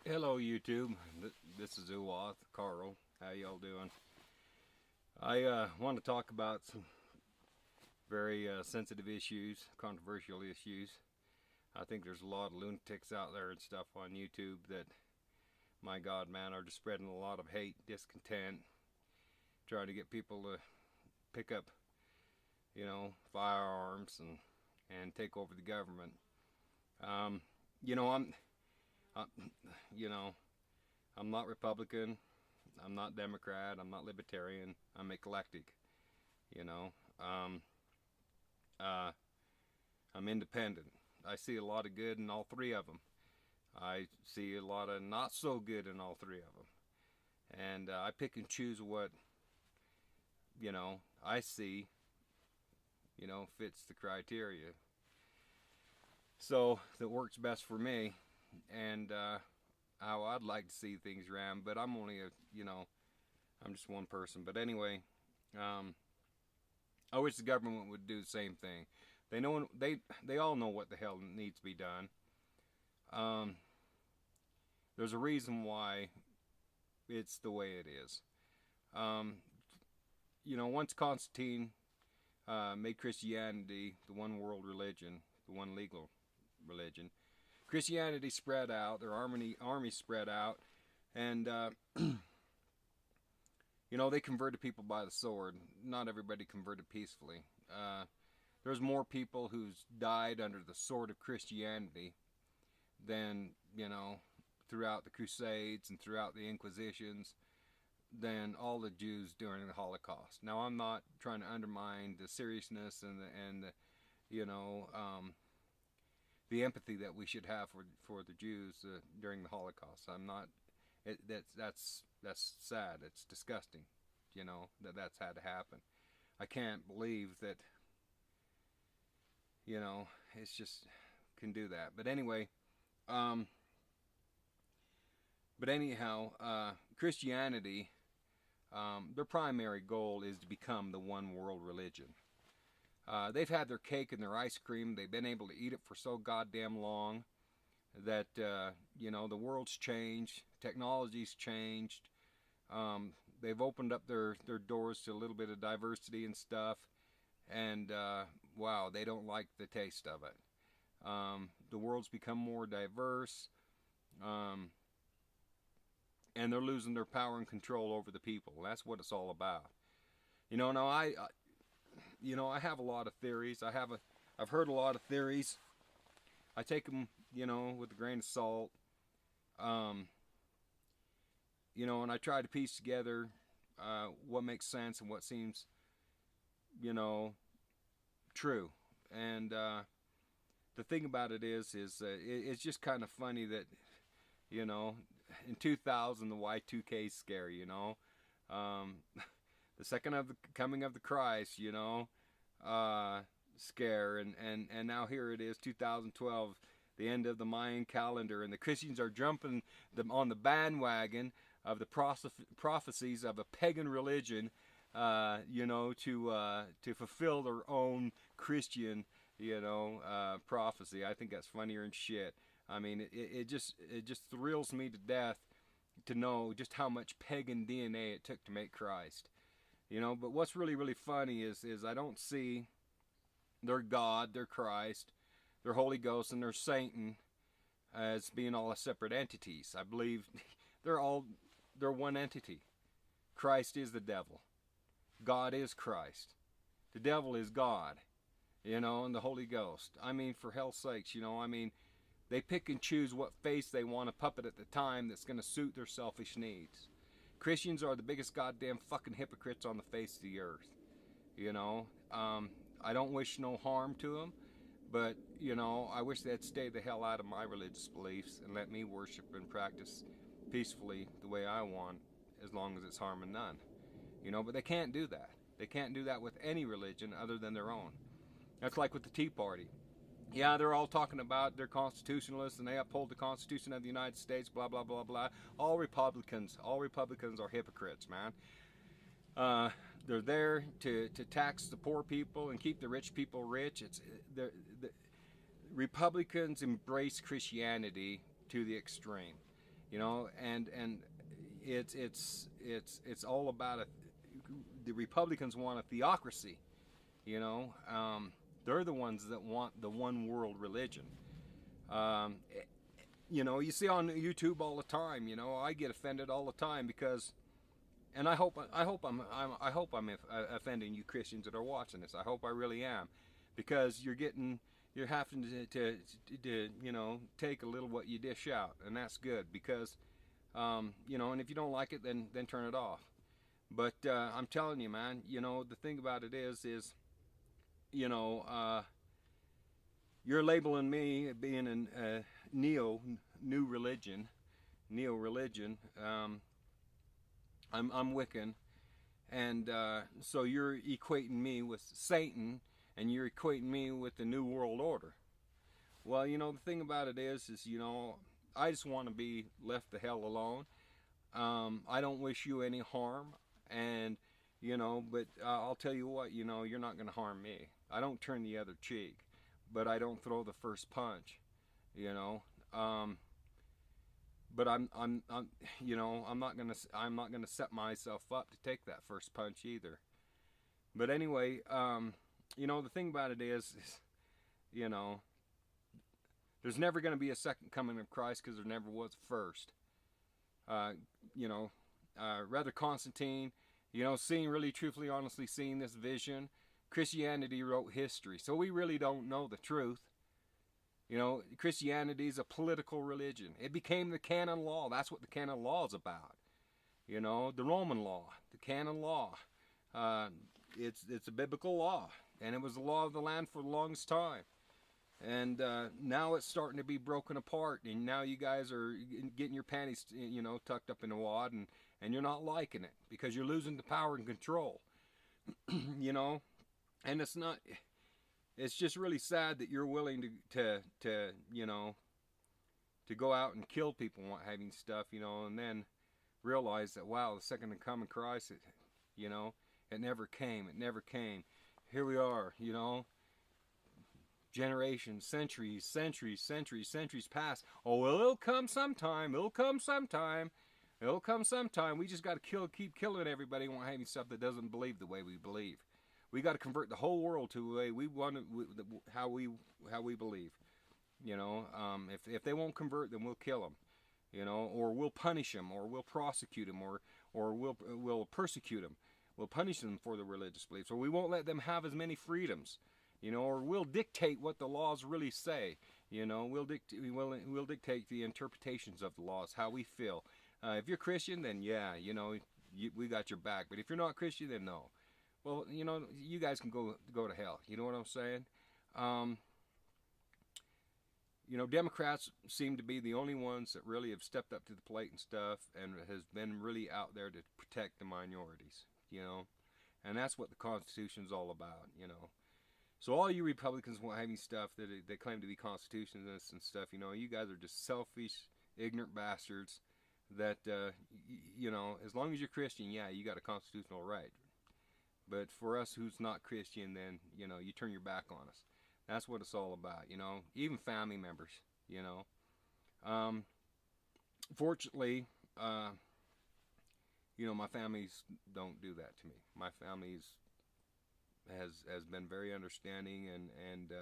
Hello YouTube, this is Uwath, Carl. How y'all doing? I want to talk about some very sensitive issues, controversial issues. I think there's a lot of lunatics out there and stuff on YouTube that, my God, man, are just spreading a lot of hate, discontent, trying to get people to pick up, firearms and take over the government. Um, you know, I'm, I, you know, I'm not Republican. I'm not Democrat. I'm not Libertarian. I'm eclectic. You know, um, uh, I'm independent. I see a lot of good in all three of them. I see a lot of not so good in all three of them, and I pick and choose what I see. Fits the criteria, so that works best for me, and how I'd like to see things ran. But I'm only I'm just one person. But anyway, um, I wish the government would do the same thing. They all know what the hell needs to be done. Um, there's a reason why it's the way it is. Um, once Constantine made Christianity the one world religion, the one legal religion, Christianity spread out. Their army spread out, and they converted people by the sword. Not everybody converted peacefully. There's more people who's died under the sword of Christianity than throughout the Crusades and throughout the Inquisitions than all the Jews during the Holocaust. Now, I'm not trying to undermine the seriousness and you know um, the empathy that we should have for the Jews during the Holocaust. I'm not. That's sad. It's disgusting. That's had to happen. I can't believe that. It's just can do that. But anyway, um, but anyhow, Christianity. Their primary goal is to become the one world religion. They've had their cake and their ice cream. They've been able to eat it for so goddamn long that the world's changed, technology's changed. They've opened up their doors to a little bit of diversity and stuff, and wow, they don't like the taste of it. The world's become more diverse, um, and they're losing their power and control over the people. That's what it's all about. Now I have a lot of theories. I've heard a lot of theories. I take them, with a grain of salt. Um, and I try to piece together what makes sense and what seems, you know, true. And the thing about it is it's just kind of funny that, in 2000 the Y2K scare, um, the second of the coming of the Christ, scare, and now here it is, 2012, the end of the Mayan calendar, and the Christians are jumping on the bandwagon of the prophecies of a pagan religion, to fulfill their own Christian, prophecy. I think that's funnier than shit. I mean, it just thrills me to death to know just how much pagan DNA it took to make Christ. But what's really, really funny is I don't see their God, their Christ, their Holy Ghost, and their Satan as being all separate entities. I believe they're one entity. Christ is the devil. God is Christ. The devil is God, and the Holy Ghost. I mean, for hell's sakes, they pick and choose what face they want to puppet at the time that's going to suit their selfish needs. Christians are the biggest goddamn fucking hypocrites on the face of the earth. I don't wish no harm to them, but I wish they'd stay the hell out of my religious beliefs and let me worship and practice peacefully the way I want, as long as it's harming none. But they can't do that. They can't do that with any religion other than their own. That's like with the Tea Party. Yeah, they're all talking about they're constitutionalists and they uphold the Constitution of the United States, blah, blah, blah, blah. All Republicans are hypocrites, man. They're there to tax the poor people and keep the rich people rich. The Republicans embrace Christianity to the extreme. you know, and it's all about the Republicans want a theocracy, you know. They're the ones that want the one world religion. Um, you know, you see on YouTube all the time. You know, I get offended all the time because, and I hope I'm offending you Christians that are watching this. I hope I really am, because you're having to you know, take a little what you dish out, and that's good because you know, and if you don't like it, then turn it off. But I'm telling you, man, you know, the thing about it is you know, you're labeling me being a new religion, neo religion. I'm Wiccan, and so you're equating me with Satan, and you're equating me with the New World Order. Well, you know, the thing about it is you know, I just want to be left the hell alone. I don't wish you any harm, and you know, but I'll tell you what, you know, you're not going to harm me. I don't turn the other cheek, but I don't throw the first punch, you know. But you know, I'm not gonna set myself up to take that first punch either. But anyway, you know, the thing about it is you know, there's never going to be a second coming of Christ because there never was a first. You know, rather Constantine, you know, seeing really, truthfully, honestly, seeing this vision, Christianity wrote history, so we really don't know the truth. You know, Christianity is a political religion. It became the canon law. That's what the canon law is about. You know, the Roman law, the canon law. It's a biblical law, and it was the law of the land for the longest time. And now it's starting to be broken apart, and now you guys are getting your panties, you know, tucked up in a wad, and you're not liking it because you're losing the power and control. You know, and it's just really sad that you're willing to you know, to go out and kill people and what having stuff, you know, and then realize that, wow, the second coming of Christ, you know, it never came. Here we are, you know, generations, centuries past. Oh, well, it'll come sometime. We just got to keep killing everybody and won't have any stuff that doesn't believe the way we believe. We got to convert the whole world to the way we want how we believe. You know, if they won't convert, then we'll kill them. You know, or we'll punish them, or we'll prosecute them, or we'll persecute them. We'll punish them for the religious beliefs, or we won't let them have as many freedoms. You know, or we'll dictate what the laws really say. You know, we'll dictate the interpretations of the laws, how we feel. If you're Christian, then yeah, you know, we got your back. But if you're not Christian, then no. Well, you know, you guys can go to hell. You know what I'm saying? You know, Democrats seem to be the only ones that really have stepped up to the plate and stuff, and has been really out there to protect the minorities. You know, and that's what the Constitution's all about. You know. So all you Republicans having stuff that they claim to be constitutionalists and stuff, you know, you guys are just selfish, ignorant bastards that, you know, as long as you're Christian, yeah, you got a constitutional right. But for us who's not Christian, then, you know, you turn your back on us. That's what it's all about, you know, even family members, you know. Fortunately, you know, my families don't do that to me. My family's has been very understanding, and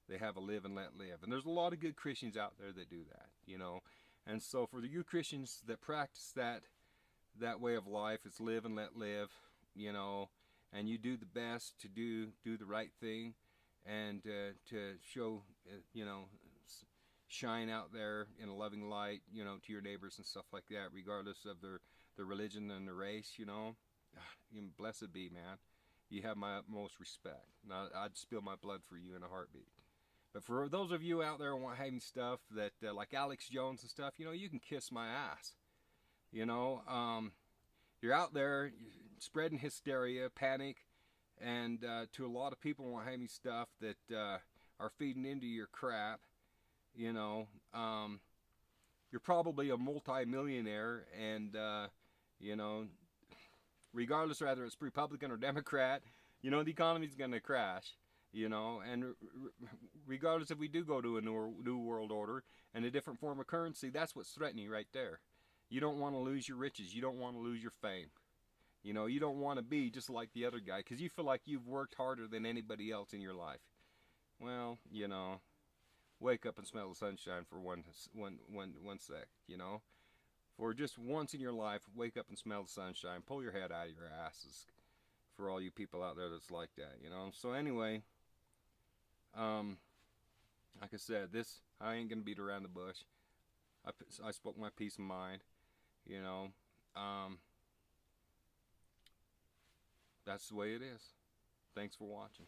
they have a live and let live. And there's a lot of good Christians out there that do that, you know. And so for you Christians that practice that way of life, it's live and let live, you know, and you do the best to do the right thing, and to show, you know, shine out there in a loving light, you know, to your neighbors and stuff like that, regardless of their religion and their race, you know. Blessed be, man. You have my utmost respect. Now, I'd spill my blood for you in a heartbeat. But for those of you out there who want having stuff that, like Alex Jones and stuff, you know, you can kiss my ass. You know, you're out there spreading hysteria, panic, and to a lot of people who want having stuff that are feeding into your crap. You know, you're probably a multi-millionaire, and, you know, regardless whether it's Republican or Democrat, you know, the economy's going to crash. you know. And regardless if we do go to a new world order and a different form of currency, that's what's threatening right there. You don't want to lose your riches. You don't want to lose your fame. You know, you don't want to be just like the other guy because you feel like you've worked harder than anybody else in your life. Well, you know, wake up and smell the sunshine for one sec, you know. For just once in your life, wake up and smell the sunshine. Pull your head out of your asses for all you people out there that's like that, you know. So anyway, like I said, this I ain't gonna beat around the bush. I spoke my peace of mind, you know. That's the way it is. Thanks for watching.